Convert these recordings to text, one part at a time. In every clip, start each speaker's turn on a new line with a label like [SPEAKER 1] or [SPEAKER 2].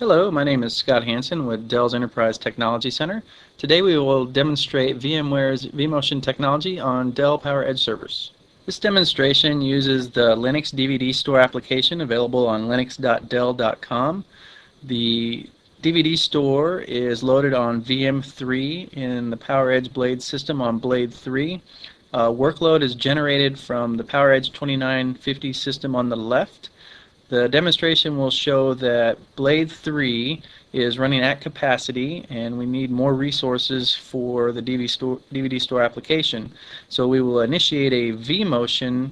[SPEAKER 1] Hello, my name is Scott Hansen with Dell's Enterprise Technology Center. Today we will demonstrate VMware's Vmotion technology on Dell PowerEdge servers. This demonstration uses the Linux DVD store application available on linux.dell.com. The DVD store is loaded on VM3 in the PowerEdge Blade system on Blade 3. Workload is generated from the PowerEdge 2950 system on the left. The demonstration will show that Blade 3 is running at capacity and we need more resources for the DVD store application. So we will initiate a Vmotion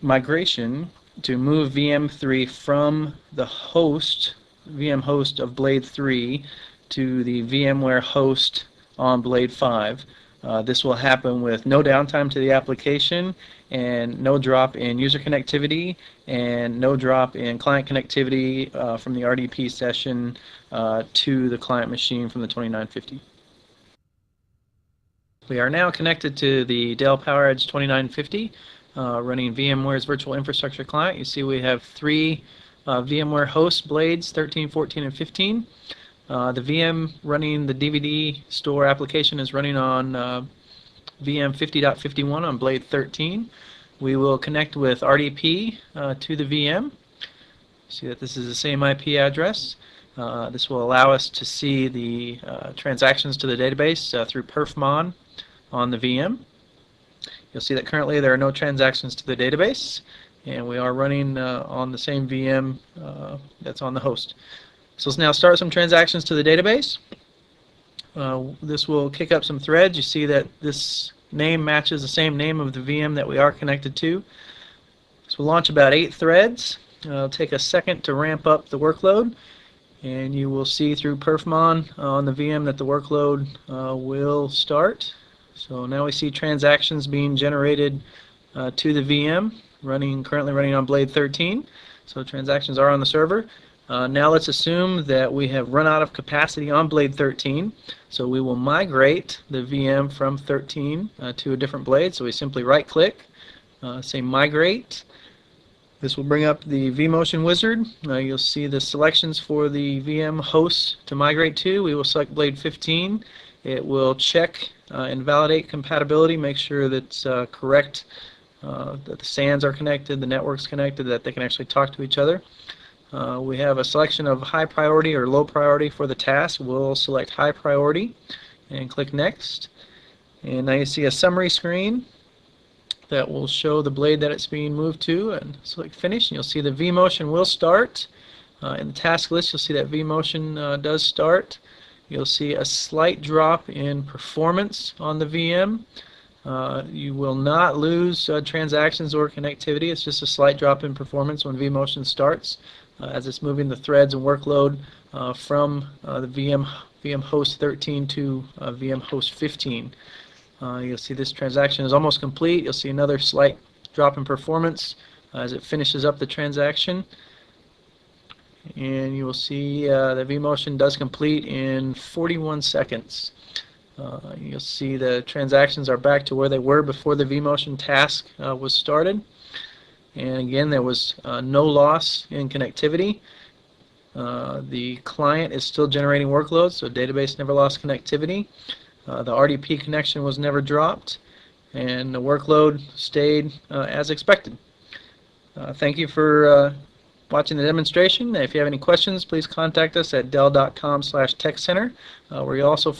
[SPEAKER 1] migration to move VM3 from the VM host of Blade 3 to the VMware host on Blade 5. This will happen with no downtime to the application and no drop in user connectivity and no drop in client connectivity from the RDP session to the client machine from the 2950. We are now connected to the Dell PowerEdge 2950 running VMware's virtual infrastructure client. You see we have three VMware host blades, 13, 14, and 15. The VM running the DVD store application is running on VM 50.51 on Blade 13. We will connect with RDP to the VM. See that this is the same IP address. This will allow us to see the transactions to the database through perfmon on the VM. You'll see that currently there are no transactions to the database, and we are running on the same VM that's on the host. So let's now start some transactions to the database. This will kick up some threads. You see that this name matches the same name of the VM that we are connected to. So we'll launch about 8 threads. It'll take a second to ramp up the workload, and you will see through perfmon on the VM that the workload will start. So now we see transactions being generated to the VM, currently running on Blade 13. So transactions are on the server. Now let's assume that we have run out of capacity on Blade 13, so we will migrate the VM from 13 to a different blade. So we simply right-click, say Migrate. This will bring up the Vmotion wizard. You'll see the selections for the VM hosts to migrate to. We will select Blade 15. It will check and validate compatibility, make sure that it's correct, that the SANs are connected, the network's connected, that they can actually talk to each other. We have a selection of high priority or low priority for the task. We'll select high priority and click next. And now you see a summary screen that will show the blade that it's being moved to, and select finish and you'll see the Vmotion will start. In the task list you'll see that Vmotion does start. You'll see a slight drop in performance on the VM. You will not lose transactions or connectivity. It's just a slight drop in performance when Vmotion starts as it's moving the threads and workload from the VM host 13 to VM host 15. You'll see this transaction is almost complete. You'll see another slight drop in performance as it finishes up the transaction. And you will see the Vmotion does complete in 41 seconds. You'll see the transactions are back to where they were before the Vmotion task was started. And again, there was no loss in connectivity. The client is still generating workloads, so database never lost connectivity. The RDP connection was never dropped, and the workload stayed as expected. Thank you for watching the demonstration. If you have any questions, please contact us at dell.com/techcenter, where you also